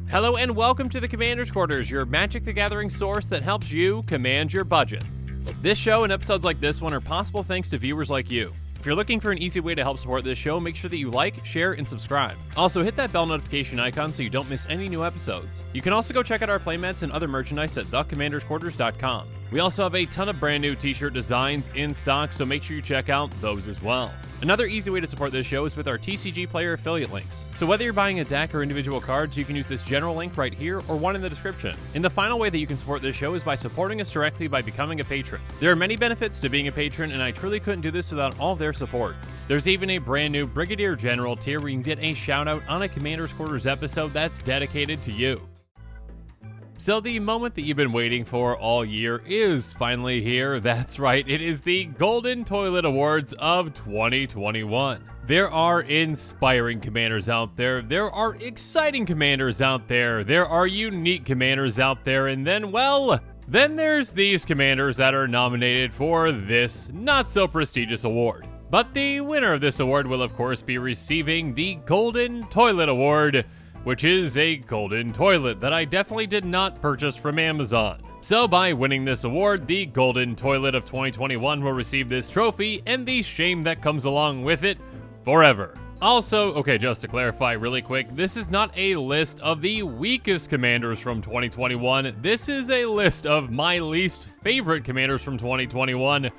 Hello and welcome to the Commander's Quarters, your Magic the Gathering source that helps you command your budget. This show and episodes like this one are possible thanks to viewers like you. If you're looking for an easy way to help support this show, make sure that you like, share, and subscribe. Also, hit that bell notification icon so you don't miss any new episodes. You can also go check out our playmats and other merchandise at thecommandersquarters.com. We also have a ton of brand new t-shirt designs in stock, so make sure you check out those as well. Another easy way to support this show is with our TCG Player affiliate links. So whether you're buying a deck or individual cards, you can use this general link right here or one in the description. And the final way that you can support this show is by supporting us directly by becoming a patron. There are many benefits to being a patron, and I truly couldn't do this without all of their support. There's even a brand new Brigadier General tier where you can get a shout out on a Commander's Quarters episode that's dedicated to you. So the moment that you've been waiting for all year is finally here. That's right, it is the Golden Toilet Awards of 2021. There are inspiring commanders out there, there are exciting commanders out there, there are unique commanders out there, and then there's these commanders that are nominated for this not-so-prestigious award. But the winner of this award will of course be receiving the Golden Toilet Award, which is a golden toilet that I definitely did not purchase from Amazon. So by winning this award, the Golden Toilet of 2021 will receive this trophy and the shame that comes along with it forever. Also, okay, just to clarify really quick, this is not a list of the weakest commanders from 2021. This is a list of my least favorite commanders from 2021,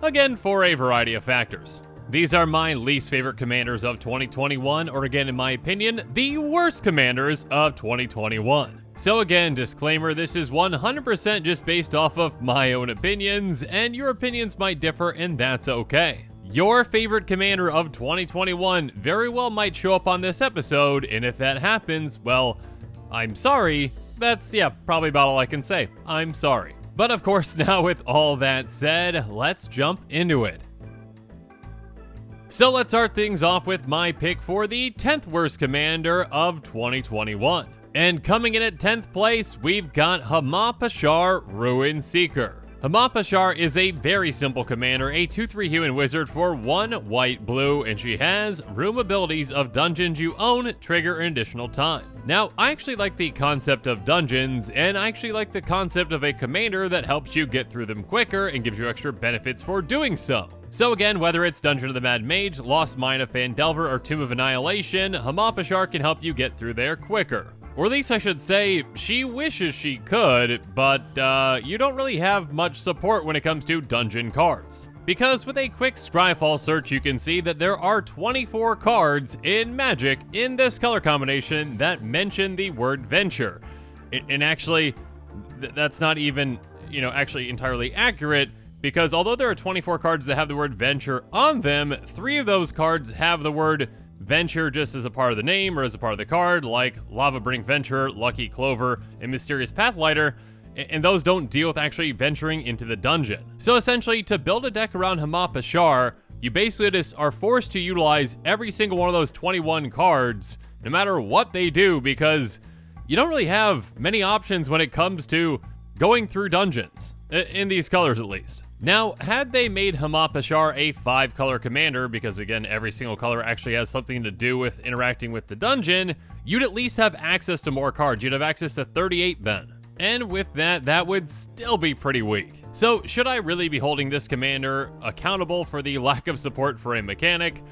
again for a variety of factors. These are my least favorite commanders of 2021, or again, in my opinion, the worst commanders of 2021. So again, disclaimer, this is 100% just based off of my own opinions, and your opinions might differ, and that's okay. Your favorite commander of 2021 very well might show up on this episode, and if that happens, well, I'm sorry. That's, probably about all I can say. I'm sorry. But of course, now with all that said, let's jump into it. So let's start things off with my pick for the 10th worst commander of 2021. And coming in at 10th place, we've got Hamapashar Ruin Seeker. Hamapashar is a very simple commander, a 2/3 human wizard for 1 white-blue, and she has room abilities of dungeons you own trigger an additional time. Now, I actually like the concept of dungeons, and I actually like the concept of a commander that helps you get through them quicker and gives you extra benefits for doing so. So again, whether it's Dungeon of the Mad Mage, Lost Mine of Phandelver, or Tomb of Annihilation, Hamapashar can help you get through there quicker. Or at least I should say, she wishes she could, but you don't really have much support when it comes to dungeon cards. Because with a quick Scryfall search, you can see that there are 24 cards in Magic in this color combination that mention the word venture. And actually, that's not even, actually entirely accurate, because although there are 24 cards that have the word venture on them, 3 of those cards have the word venture just as a part of the name or as a part of the card, like Lava Brink Venture, Lucky Clover, and Mysterious Pathlighter, and those don't deal with actually venturing into the dungeon. So essentially, to build a deck around Hamapashar, you basically just are forced to utilize every single one of those 21 cards, no matter what they do, because you don't really have many options when it comes to going through dungeons, in these colors at least. Now, had they made Hamapashar a 5-color commander, because again, every single color actually has something to do with interacting with the dungeon, you'd at least have access to more cards. You'd have access to 38 then. And with that, that would still be pretty weak. So, should I really be holding this commander accountable for the lack of support for a mechanic?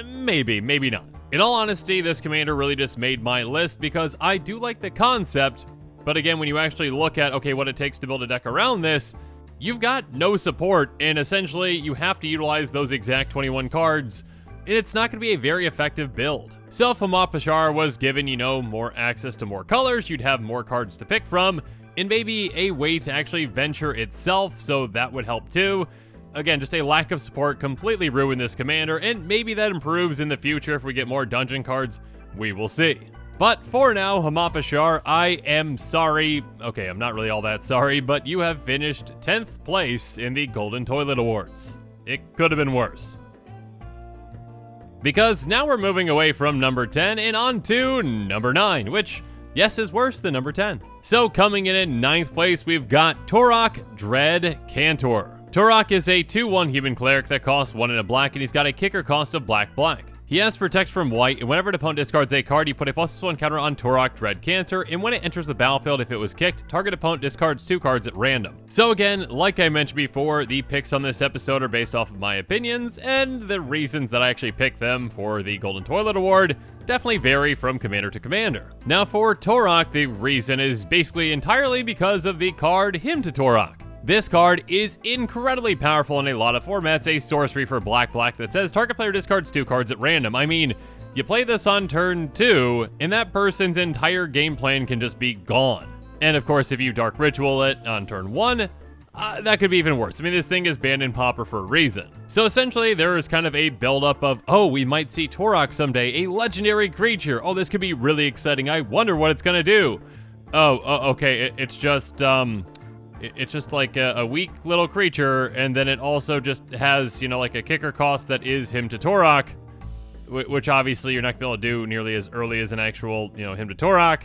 Maybe, maybe not. In all honesty, this commander really just made my list because I do like the concept, but again, when you actually look at, okay, what it takes to build a deck around this, you've got no support, and essentially you have to utilize those exact 21 cards, and it's not going to be a very effective build. So if Hamapashar was given, more access to more colors, you'd have more cards to pick from, and maybe a way to actually venture itself, so that would help too. Again, just a lack of support completely ruined this commander, and maybe that improves in the future if we get more dungeon cards. We will see. But for now, Hamapashar, I am sorry. Okay, I'm not really all that sorry, but you have finished 10th place in the Golden Toilet Awards. It could have been worse. Because now we're moving away from number 10 and on to number 9, which, yes, is worse than number 10. So coming in at 9th place, we've got Torok Dread Cantor. Turok is a 2/1 human cleric that costs 1 and a black, and he's got a kicker cost of black. He has Protect from white, and whenever an opponent discards a card, you put a +1 counter on Turok Dread Cancer, and when it enters the battlefield, if it was kicked, target opponent discards 2 cards at random. So again, like I mentioned before, the picks on this episode are based off of my opinions, and the reasons that I actually picked them for the Golden Toilet Award definitely vary from commander to commander. Now for Turok, the reason is basically entirely because of the card Hymn to Turok. This card is incredibly powerful in a lot of formats, a sorcery for black that says target player discards 2 cards at random. I mean, you play this on turn 2, and that person's entire game plan can just be gone. And of course, if you Dark Ritual it on turn 1, that could be even worse. I mean, this thing is banned in Pauper for a reason. So essentially, there is kind of a buildup of, oh, we might see Turok someday, a legendary creature. Oh, this could be really exciting. I wonder what it's gonna do. Okay, it's just like a weak little creature, and then it also just has, like a kicker cost that is Hymn to Turok, which obviously you're not going to be able to do nearly as early as an actual, Hymn to Turok.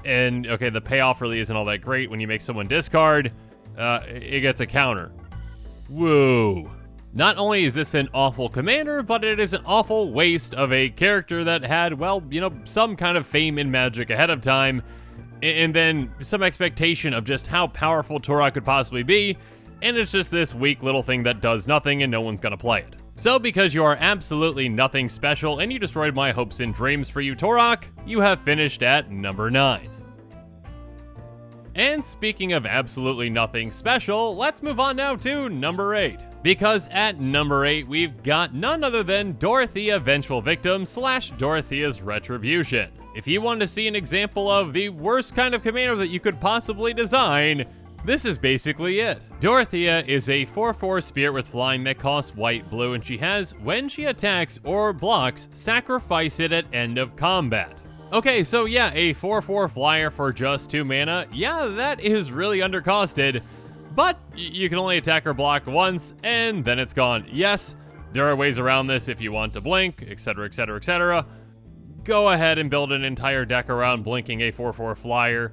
And, okay, the payoff really isn't all that great. When you make someone discard, it gets a counter. Whoa. Not only is this an awful commander, but it is an awful waste of a character that had, well, some kind of fame in Magic ahead of time, and then some expectation of just how powerful Turok could possibly be, and it's just this weak little thing that does nothing and no one's gonna play it. So because you are absolutely nothing special and you destroyed my hopes and dreams for you, Turok, you have finished at number 9. And speaking of absolutely nothing special, let's move on now to number 8. Because at number 8, we've got none other than Dorothea Vengeful Victim / Dorothea's Retribution. If you want to see an example of the worst kind of commander that you could possibly design, this is basically it. Dorothea is a 4/4 spirit with flying that costs white/blue, and she has, when she attacks or blocks, sacrifice it at end of combat. Okay, so yeah, a 4/4 flyer for just 2 mana, yeah, that is really undercosted, but you can only attack or block once, and then it's gone. Yes, there are ways around this if you want to blink, etc, etc, etc. Go ahead and build an entire deck around blinking a 4/4 flyer.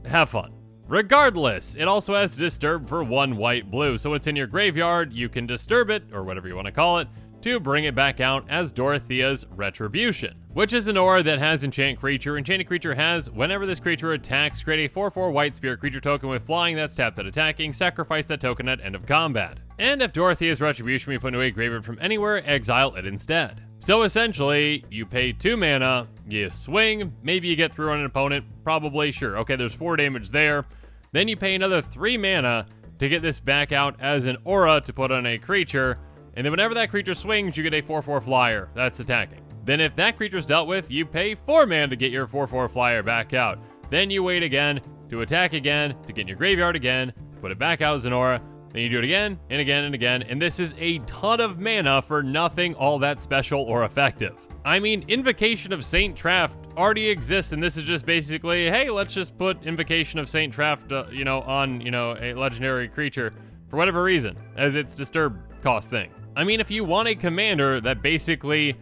Have fun. Regardless, it also has Disturb for 1 white/blue, so it's in your graveyard, you can disturb it, or whatever you want to call it, to bring it back out as Dorothea's Retribution, which is an aura that has Enchant Creature. Enchanted Creature has, whenever this creature attacks, create a 4/4 white spirit creature token with flying that's tapped at attacking, sacrifice that token at end of combat. And if Dorothea's Retribution be put into a graveyard from anywhere, exile it instead. So essentially, you pay 2 mana, you swing, maybe you get through on an opponent, probably, sure, okay, there's 4 damage there. Then you pay another 3 mana to get this back out as an aura to put on a creature, and then whenever that creature swings, you get a 4/4 flyer that's attacking. Then if that creature's dealt with, you pay 4 mana to get your 4/4 flyer back out. Then you wait again to attack again, to get in your graveyard again, to put it back out as an aura. Then you do it again, and again, and again, and this is a ton of mana for nothing all that special or effective. I mean, Invocation of Saint Traft already exists, and this is just basically, hey, let's just put Invocation of Saint Traft, on, a legendary creature for whatever reason, as its disturb cost thing. I mean, if you want a commander that basically,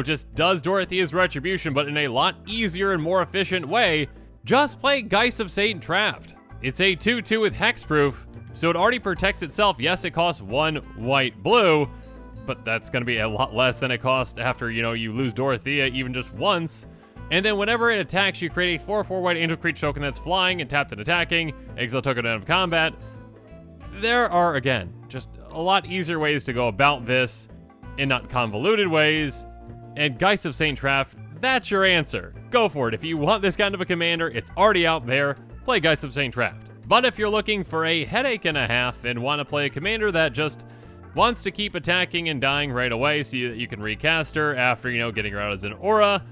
just does Dorothea's Retribution, but in a lot easier and more efficient way, just play Geist of Saint Traft. It's a 2/2 with hexproof, so it already protects itself. Yes, it costs 1 white/blue, but that's going to be a lot less than it costs after, you lose Dorothea even just once. And then whenever it attacks, you create a 4/4 white angel creature token that's flying and tapped and attacking, exile token out of combat. There are, again, just a lot easier ways to go about this, and not convoluted ways. And Geist of Saint Traft, that's your answer. Go for it. If you want this kind of a commander, it's already out there. Play Geist of Saint Traft. But if you're looking for a headache and a half and want to play a commander that just wants to keep attacking and dying right away so that you can recast her after, getting her out as an aura,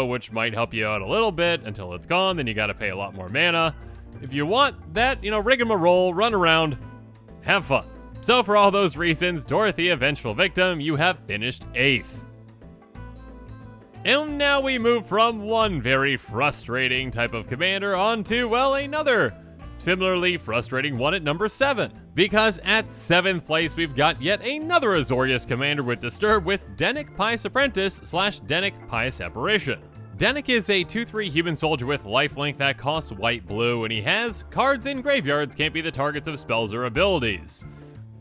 which might help you out a little bit until it's gone, then you got to pay a lot more mana. If you want that, rigmarole, run around, have fun. So for all those reasons, Dorothea Vengeful Victim, you have finished 8th. And now we move from one very frustrating type of commander on to, well, another similarly frustrating one at number 7. Because at 7th place, we've got yet another Azorius commander with Disturb with Dennick Pious Apprentice / Dennick Pious Apparition. Dennick is a 2/3 human soldier with lifelink that costs white/blue, and he has cards in graveyards can't be the targets of spells or abilities.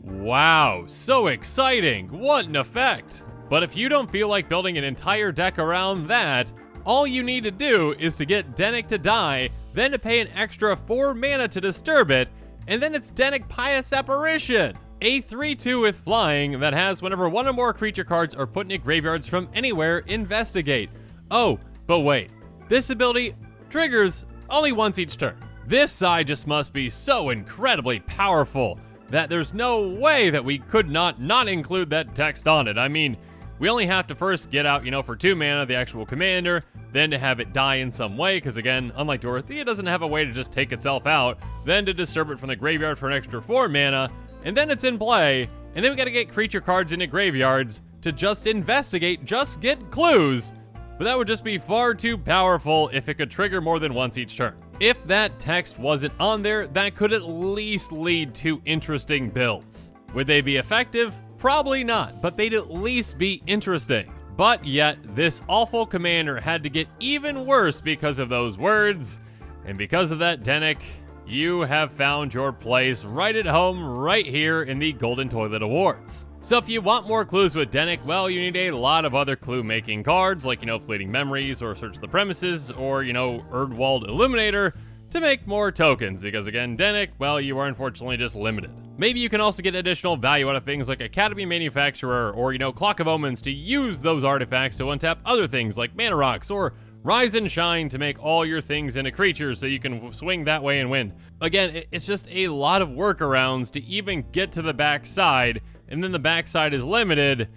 Wow, so exciting! What an effect! But if you don't feel like building an entire deck around that, all you need to do is to get Dennick to die, then to pay an extra 4 mana to disturb it, and then it's Dennick Pious Apparition! A 3/2 with flying that has whenever one or more creature cards are put into graveyards from anywhere, investigate. Oh, but wait, this ability triggers only once each turn. This side just must be so incredibly powerful that there's no way that we could not include that text on it. I mean, we only have to first get out, for 2 mana, the actual commander, then to have it die in some way, because again, unlike Dorothea, it doesn't have a way to just take itself out, then to disturb it from the graveyard for an extra 4 mana, and then it's in play, and then we gotta get creature cards into graveyards to just investigate, just get clues, but that would just be far too powerful if it could trigger more than once each turn. If that text wasn't on there, that could at least lead to interesting builds. Would they be effective? Probably not, but they'd at least be interesting. But yet, this awful commander had to get even worse because of those words, and because of that, Dennick, you have found your place right at home, right here in the Golden Toilet Awards. So if you want more clues with Dennick, well, you need a lot of other clue-making cards, like, Fleeting Memories, or Search the Premises, or, Erdwald Illuminator, to make more tokens, because again, Dennick, well, you are unfortunately just limited. Maybe you can also get additional value out of things like Academy Manufacturer, or, Clock of Omens to use those artifacts to untap other things like Mana Rocks, or Rise and Shine to make all your things into creatures so you can swing that way and win. Again, it's just a lot of workarounds to even get to the backside, and then the backside is limited.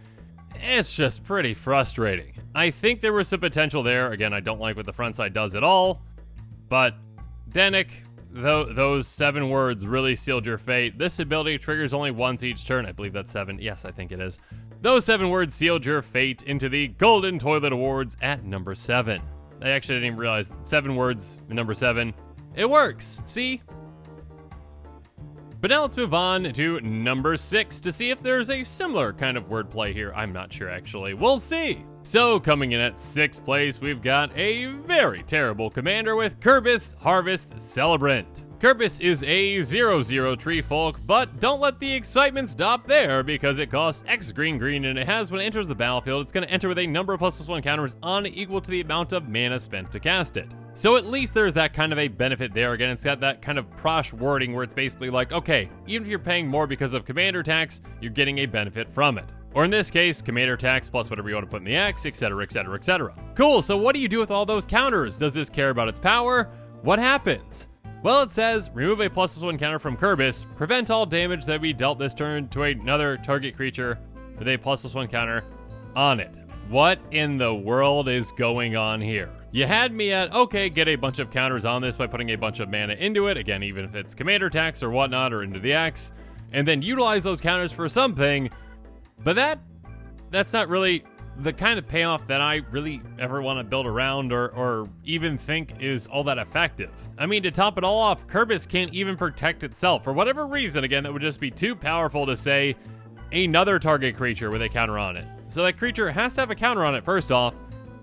It's just pretty frustrating. I think there was some potential there. Again, I don't like what the front side does at all, but Dennick, those 7 words really sealed your fate. This ability triggers only once each turn. I believe that's 7. Yes, I think it is. Those 7 words sealed your fate into the Golden Toilet Awards at number 7. I actually didn't even realize 7 words, number 7. It works, see? But now let's move on to number 6 to see if there's a similar kind of wordplay here. I'm not sure, actually. We'll see. So coming in at 6th place, we've got a very terrible commander with Kerbis Harvest Celebrant. Kerbis is a 0/0 tree folk, but don't let the excitement stop there because it costs X green and it has when it enters the battlefield, it's going to enter with a number of +1 counters unequal to the amount of mana spent to cast it. So at least there's that kind of a benefit there. Again, it's got that kind of prosh wording where it's basically like, okay, even if you're paying more because of commander tax, you're getting a benefit from it. Or in this case, commander tax plus whatever you want to put in the X, etc, etc, etc. Cool, so what do you do with all those counters? Does this care about its power? What happens? Well, it says, remove a +1 counter from Kerbis, prevent all damage that we dealt this turn to another target creature with a +1 counter on it. What in the world is going on here? You had me at, okay, get a bunch of counters on this by putting a bunch of mana into it, again, even if it's commander tax or whatnot, or into the X, and then utilize those counters for something, but that's not really the kind of payoff that I really ever want to build around or even think is all that effective. I mean, to top it all off, Kerbis can't even protect itself. For whatever reason, again, that would just be too powerful to say another target creature with a counter on it. So that creature has to have a counter on it first off.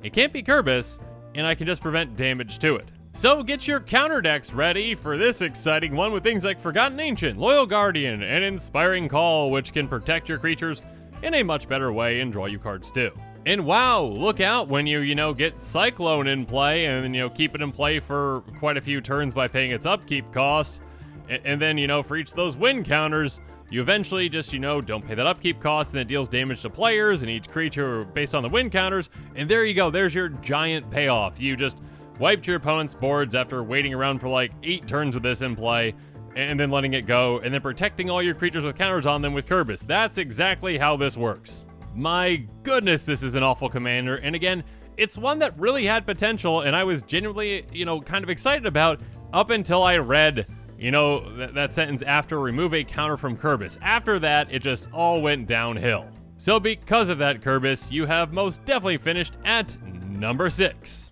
It can't be Kerbis, and I can just prevent damage to it. So get your counter decks ready for this exciting one with things like Forgotten Ancient, Loyal Guardian, and Inspiring Call, which can protect your creatures in a much better way and draw you cards too. And wow, look out when you get Cyclone in play and, keep it in play for quite a few turns by paying its upkeep cost. And then, for each of those win counters, you eventually just, don't pay that upkeep cost and it deals damage to players and each creature based on the win counters. And there you go, there's your giant payoff. You just wiped your opponent's boards after waiting around for like 8 turns with this in play, and then letting it go, and then protecting all your creatures with counters on them with Kerbis. That's exactly how this works. My goodness, this is an awful commander, and again, it's one that really had potential, and I was genuinely, kind of excited about up until I read, that sentence after remove a counter from Kerbis. After that, it just all went downhill. So because of that, Kerbis, you have most definitely finished at number 6.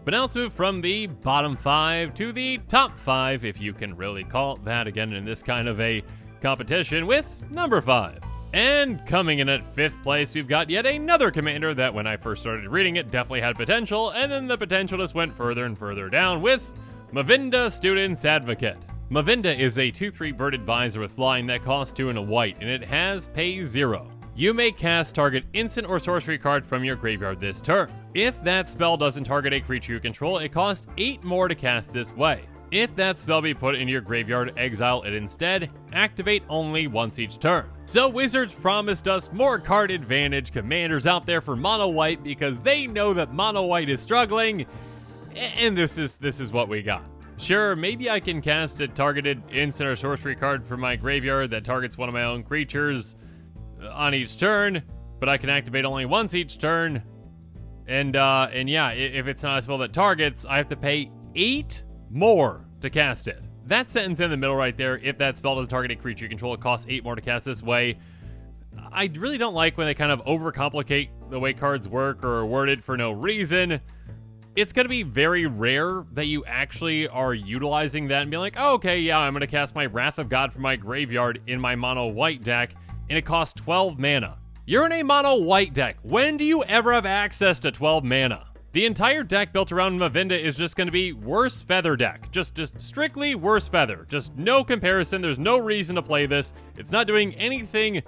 But now let's move from the bottom 5 to the top 5, if you can really call it that again in this kind of a competition, with number 5. And coming in at 5th place, we've got yet another commander that when I first started reading it definitely had potential, and then the potential just went further and further down with Mavinda Student's Advocate. Mavinda is a 2/3 bird advisor with flying that costs 2 and a white, and it has pay 0. You may cast target instant or sorcery card from your graveyard this turn. If that spell doesn't target a creature you control, it costs 8 more to cast this way. If that spell be put in your graveyard, exile it instead. Activate only once each turn. So Wizards promised us more card advantage commanders out there for mono white because they know that mono white is struggling, and this is what we got. Sure, maybe I can cast a targeted instant or sorcery card from my graveyard that targets one of my own creatures on each turn, but I can activate only once each turn. And yeah, if it's not a spell that targets, I have to pay 8 more to cast it. That sentence in the middle right there, if that spell doesn't target a creature you control, it costs 8 more to cast this way. I really don't like when they kind of overcomplicate the way cards work or are worded for no reason. It's going to be very rare that you actually are utilizing that and be like, oh, okay, yeah, I'm going to cast my Wrath of God from my graveyard in my mono white deck, and it costs 12 mana. You're in a mono white deck. When do you ever have access to 12 mana? The entire deck built around Mavinda is just going to be worse feather deck. Just strictly worse feather. Just no comparison. There's no reason to play this. It's not doing anything,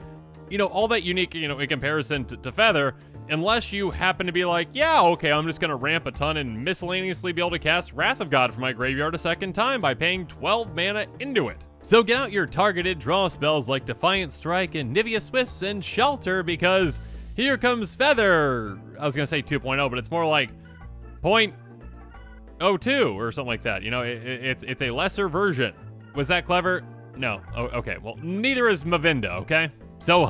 all that unique, in comparison to feather, unless you happen to be like, yeah, okay, I'm just going to ramp a ton and miscellaneously be able to cast Wrath of God from my graveyard a second time by paying 12 mana into it. So get out your targeted draw spells like Defiant Strike and Nivea Swifts and Shelter, because here comes Feather. I was going to say 2.0, but it's more like 0.02 or something like that. It's a lesser version. Was that clever? No. Oh, okay. Well, neither is Mavinda, okay? So,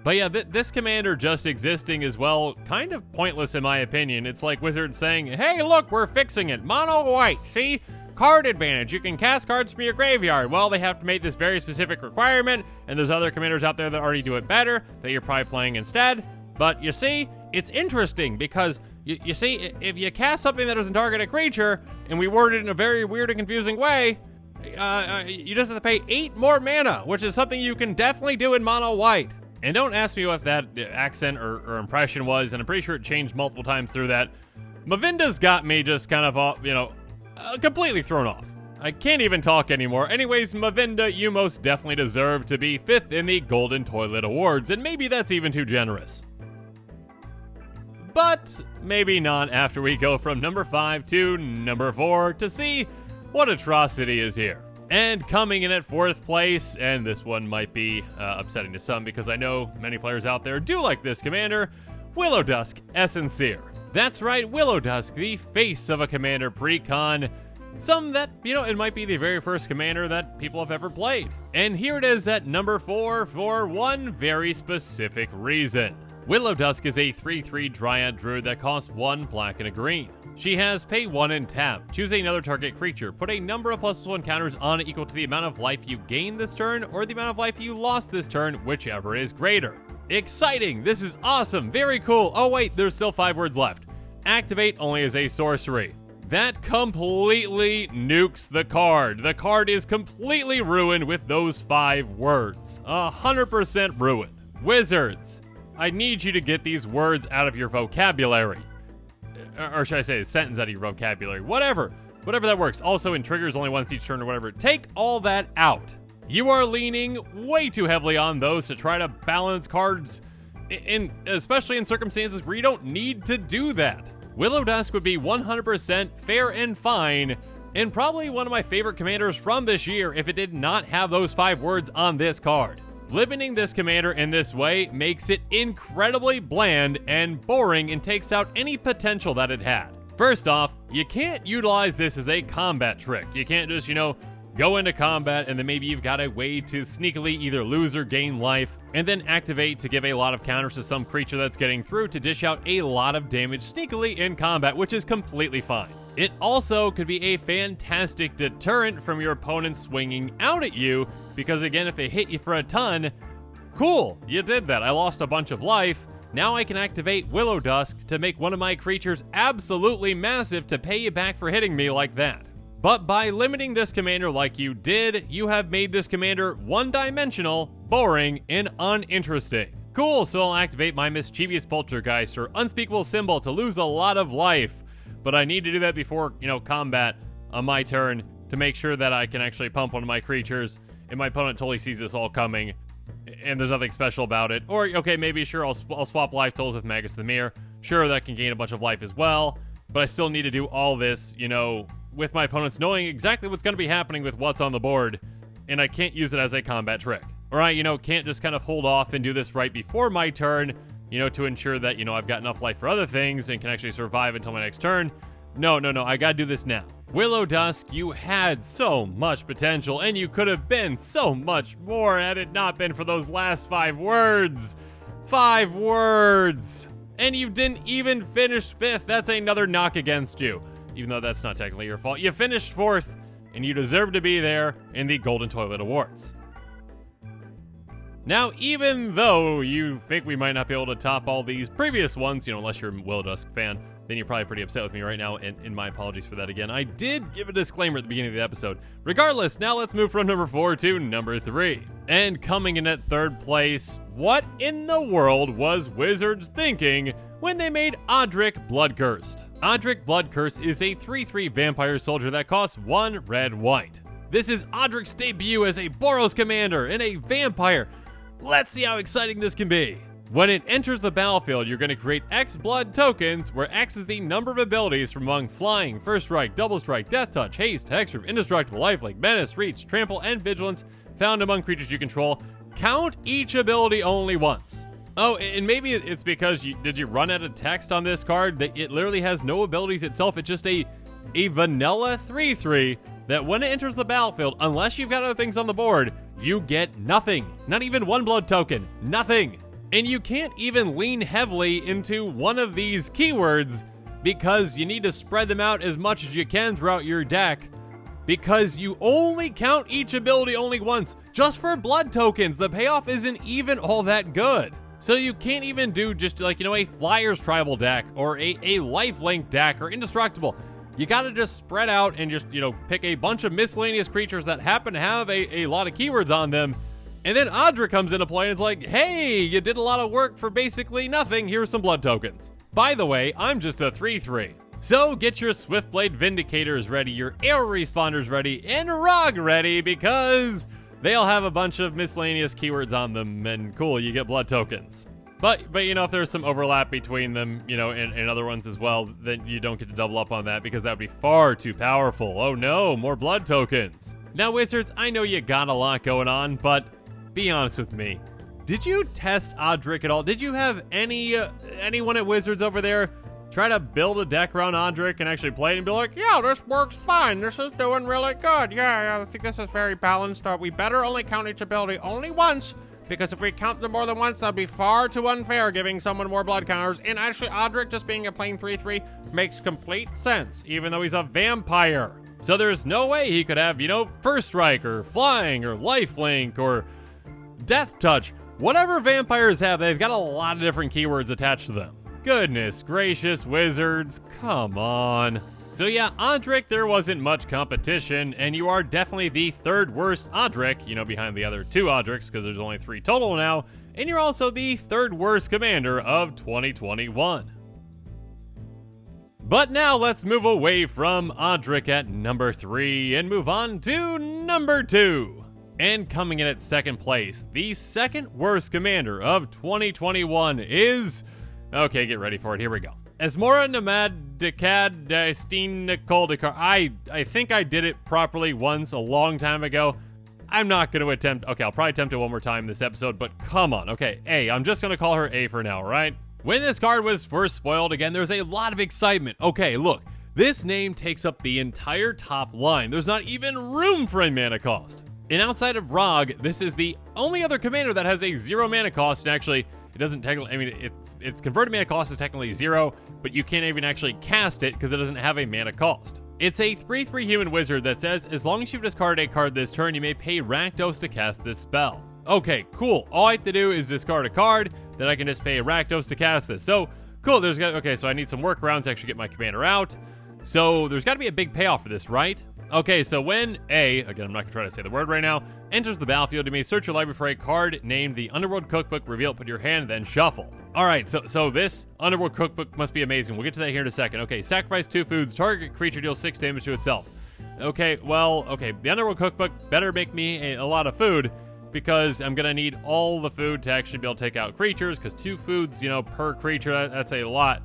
But yeah, this commander just existing is, well, kind of pointless in my opinion. It's like Wizards saying, hey, look, we're fixing it. Mono white, see? Card advantage. You can cast cards from your graveyard. Well, they have to make this very specific requirement, and there's other commanders out there that already do it better that you're probably playing instead. But you see, it's interesting because, you see, if you cast something that doesn't target a creature, and we word it in a very weird and confusing way, you just have to pay 8 more mana, which is something you can definitely do in mono white. And don't ask me what that accent or impression was, and I'm pretty sure it changed multiple times through that. Mavinda's got me just kind of, completely thrown off. I can't even talk anymore. Anyways, Mavinda, you most definitely deserve to be 5th in the Golden Toilet Awards, and maybe that's even too generous. But maybe not after we go from number 5 to number 4 to see what atrocity is here. And coming in at 4th place, and this one might be upsetting to some because I know many players out there do like this commander, Willow Dusk Essenseer. That's right, Willow Dusk, the face of a commander pre-con. Some that, it might be the very first commander that people have ever played. And here it is at number 4 for one very specific reason. Willow Dusk is a 3/3 Dryad Druid that costs 1 black and a green. She has pay 1 and tap. Choose another target creature. Put a number of +1 counters on it equal to the amount of life you gained this turn or the amount of life you lost this turn, whichever is greater. Exciting! This is awesome! Very cool! Oh wait, there's still 5 words left. Activate only as a sorcery. That completely nukes the card. The card is completely ruined with those 5 words. 100% ruined. Wizards, I need you to get these words out of your vocabulary. Or should I say a sentence out of your vocabulary? Whatever that works. Also in triggers only once each turn or whatever. Take all that out. You are leaning way too heavily on those to try to balance cards, especially in circumstances where you don't need to do that. Willow Dusk would be 100% fair and fine, and probably one of my favorite commanders from this year if it did not have those 5 words on this card. Limiting this commander in this way makes it incredibly bland and boring and takes out any potential that it had. First off, you can't utilize this as a combat trick. You can't just, go into combat and then maybe you've got a way to sneakily either lose or gain life and then activate to give a lot of counters to some creature that's getting through to dish out a lot of damage sneakily in combat, which is completely fine. It also could be a fantastic deterrent from your opponent swinging out at you, because again, if they hit you for a ton, cool, you did that. I lost a bunch of life. Now I can activate Willow Dusk to make one of my creatures absolutely massive to pay you back for hitting me like that. But by limiting this commander like you did, you have made this commander one-dimensional, boring, and uninteresting. Cool, so I'll activate my Mischievous Poltergeist or Unspeakable Symbol to lose a lot of life. But I need to do that before, combat on my turn. to make sure that I can actually pump one of my creatures, and my opponent totally sees this all coming, and there's nothing special about it. Or, okay, maybe, sure, I'll swap life totals with Magus the Mirror. Sure, that can gain a bunch of life as well, but I still need to do all this, with my opponents knowing exactly what's going to be happening with what's on the board, and I can't use it as a combat trick. All right, can't just kind of hold off and do this right before my turn, to ensure that, I've got enough life for other things and can actually survive until my next turn. No, I gotta do this now. Willow Dusk, you had so much potential, and you could have been so much more had it not been for those last 5 words. 5 words! And you didn't even finish 5th. That's another knock against you. Even though that's not technically your fault. You finished 4th, and you deserve to be there in the Golden Toilet Awards. Now, even though you think we might not be able to top all these previous ones, unless you're a Willow Dusk fan, then you're probably pretty upset with me right now, and my apologies for that again. I did give a disclaimer at the beginning of the episode. Regardless, now let's move from number 4 to number 3. And coming in at 3rd place, what in the world was Wizards thinking when they made Odric Bloodcursed? Odric Bloodcursed is a 3/3 vampire soldier that costs 1 red-white. This is Odric's debut as a Boros commander and a vampire. Let's see how exciting this can be. When it enters the battlefield, you're going to create X blood tokens, where X is the number of abilities from among Flying, First Strike, Double Strike, Death Touch, Haste, Hexproof, Indestructible, Lifelink, Menace, Reach, Trample, and Vigilance found among creatures you control. Count each ability only once. Oh, and maybe it's because did you run out of text on this card? That it literally has no abilities itself. It's just a vanilla 3/3 that when it enters the battlefield, unless you've got other things on the board, you get nothing. Not even 1 blood token. Nothing. And you can't even lean heavily into one of these keywords because you need to spread them out as much as you can throughout your deck, because you only count each ability only once. Just for blood tokens, the payoff isn't even all that good. So you can't even do just a Flyers Tribal deck or a lifelink deck or Indestructible. You gotta just spread out and just, pick a bunch of miscellaneous creatures that happen to have a lot of keywords on them. And then Odric comes into play and it's like, hey, you did a lot of work for basically nothing. Here's some blood tokens. By the way, I'm just a 3/3. So get your Swiftblade Vindicators ready, your Arrow Responders ready, and Rog ready, because they'll have a bunch of miscellaneous keywords on them, and cool, you get blood tokens. But if there's some overlap between them, and other ones as well, then you don't get to double up on that, because that would be far too powerful. Oh no, more blood tokens. Now, Wizards, I know you got a lot going on, but be honest with me. Did you test Odric at all? Did you have anyone at Wizards over there try to build a deck around Odric and actually play it and be like, yeah, this works fine. This is doing really good. Yeah, I think this is very balanced. We better only count each ability only once, because if we count them more than once, that'd be far too unfair, giving someone more blood counters. And actually, Odric just being a plain 3/3 makes complete sense, even though he's a vampire. So there's no way he could have, First Strike or Flying or Lifelink or Death Touch. Whatever vampires have, they've got a lot of different keywords attached to them. Goodness gracious, Wizards, come on. So yeah, Odric, there wasn't much competition, and you are definitely the 3rd worst Odric, behind the other 2 Odrics, because there's only 3 total now, and you're also the 3rd worst commander of 2021. But now let's move away from Odric at number 3 and move on to number 2. And coming in at 2nd place, the 2nd worst commander of 2021 is... Okay, get ready for it. Here we go. Asmora Nomad Decad Destine Nicole Descar. I think I did it properly once a long time ago. I'm not going to attempt... Okay, I'll probably attempt it one more time this episode, but come on. Okay, A. I'm just going to call her A for now, right? When this card was first spoiled, again, there's a lot of excitement. Okay, look. This name takes up the entire top line. There's not even room for a mana cost. And outside of Rog, this is the only other commander that has a 0 mana cost, and actually... It doesn't technically, its converted mana cost is technically 0, but you can't even actually cast it because it doesn't have a mana cost. It's a 3/3 human wizard that says, as long as you've discarded a card this turn, you may pay Rakdos to cast this spell. Okay, cool. All I have to do is discard a card, then I can just pay Rakdos to cast this. So, cool. Okay, so I need some workarounds to actually get my commander out. So, there's got to be a big payoff for this, right? Okay, so when A, again, I'm not going to try to say the word right now, enters the battlefield, you may search your library for a card named the Underworld Cookbook, reveal it, put your hand, then shuffle. Alright, so this Underworld Cookbook must be amazing. We'll get to that here in a second. Okay, sacrifice 2 foods, target creature deals 6 damage to itself. Okay, well, the Underworld Cookbook better make me a lot of food, because I'm gonna need all the food to actually be able to take out creatures, because 2 foods, per creature, that's a lot,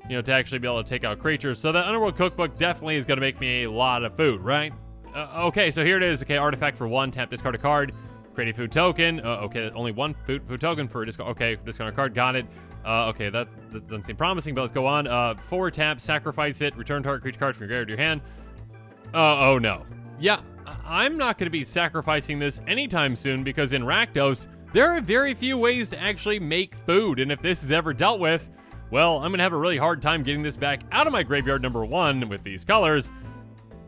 to actually be able to take out creatures. So the Underworld Cookbook definitely is gonna make me a lot of food, right? Okay, so here it is. Okay, artifact for 1, tap, discard a card, create a food token. Okay, only 1 food token for a discard. Okay, discard a card, got it. Okay, that doesn't seem promising, but let's go on. 4, tap, sacrifice it, return target creature card from your graveyard to your hand. Oh no. Yeah, I'm not going to be sacrificing this anytime soon, because in Rakdos, there are very few ways to actually make food, and if this is ever dealt with, well, I'm going to have a really hard time getting this back out of my graveyard, number 1, with these colors.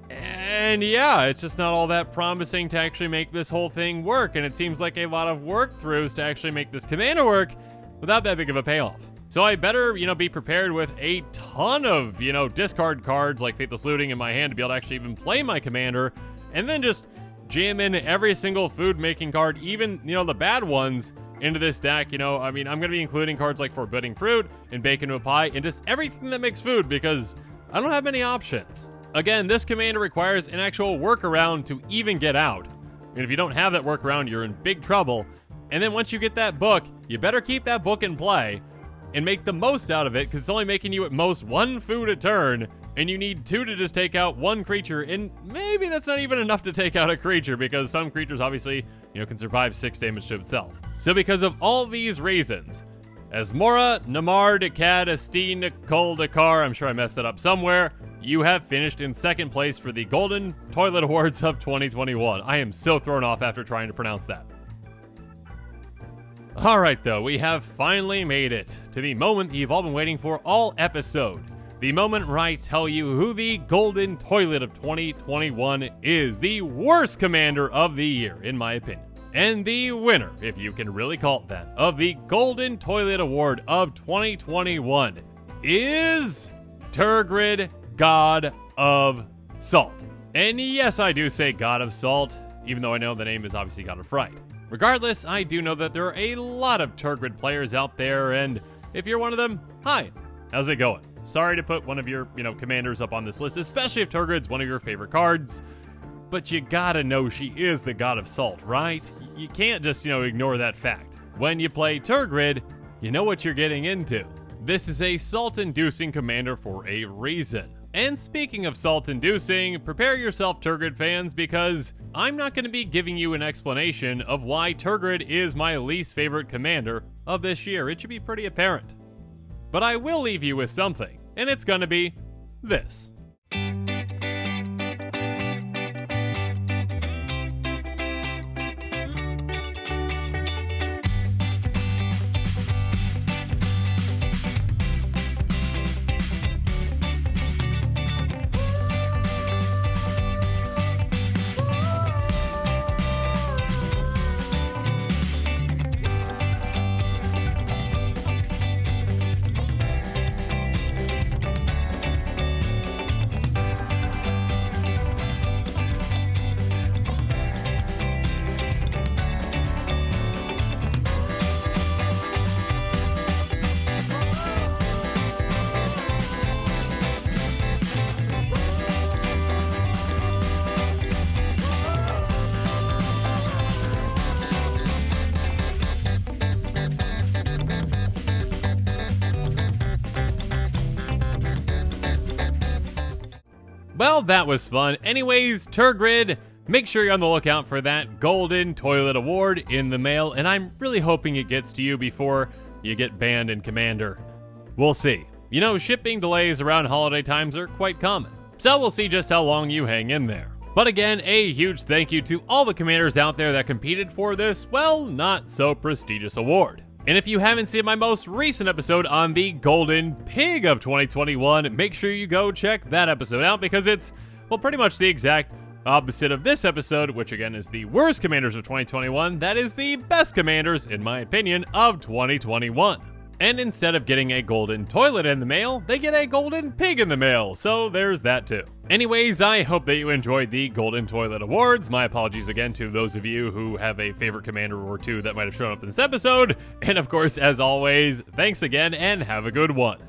And yeah, it's just not all that promising to actually make this whole thing work, and it seems like a lot of work-throughs to actually make this commander work without that big of a payoff. So I better, be prepared with a ton of, discard cards like Faithless Looting in my hand to be able to actually even play my commander, and then just jam in every single food-making card, even, the bad ones, into this deck. I'm going to be including cards like Forbidding Fruit and Bacon to a Pie and just everything that makes food, because I don't have many options. Again, this commander requires an actual workaround to even get out. And if you don't have that workaround, you're in big trouble. And then once you get that book, you better keep that book in play and make the most out of it, because it's only making you at most 1 food a turn, and you need 2 to just take out 1 creature, and maybe that's not even enough to take out a creature, because some creatures obviously, can survive 6 damage to itself. So because of all these reasons, Asmora, Namard, Akkad, Astine, Nicole, Dakar, I'm sure I messed that up somewhere, you have finished in 2nd place for the Golden Toilet Awards of 2021. I am so thrown off after trying to pronounce that. Alright though, we have finally made it to the moment you've all been waiting for all episode. The moment where I tell you who the Golden Toilet of 2021 is. The worst commander of the year, in my opinion. And the winner, if you can really call it that, of the Golden Toilet Award of 2021 is Turgid, God of Salt. And yes, I do say God of Salt, even though I know the name is obviously God of Fright. Regardless, I do know that there are a lot of Turgid players out there, and if you're one of them, hi, how's it going? Sorry to put one of your, commanders up on this list, especially if Turgid's one of your favorite cards, but you gotta know she is the God of Salt, right? You can't just, ignore that fact. When you play Turgid, you know what you're getting into. This is a salt-inducing commander for a reason. And speaking of salt-inducing, prepare yourself, Turgid fans, because I'm not going to be giving you an explanation of why Turgid is my least favorite commander of this year. It should be pretty apparent. But I will leave you with something, and it's going to be this. Well, that was fun. Anyways, Turgid, make sure you're on the lookout for that Golden Toilet Award in the mail, and I'm really hoping it gets to you before you get banned in Commander. We'll see. Shipping delays around holiday times are quite common, so we'll see just how long you hang in there. But again, a huge thank you to all the commanders out there that competed for this, well, not so prestigious award. And if you haven't seen my most recent episode on the Golden Pig of 2021, make sure you go check that episode out, because it's, well, pretty much the exact opposite of this episode, which again is the worst commanders of 2021. That is the best commanders, in my opinion, of 2021. And instead of getting a golden toilet in the mail, they get a golden pig in the mail, so there's that too. Anyways, I hope that you enjoyed the Golden Toilet Awards. My apologies again to those of you who have a favorite commander or two that might have shown up in this episode. And of course, as always, thanks again and have a good one.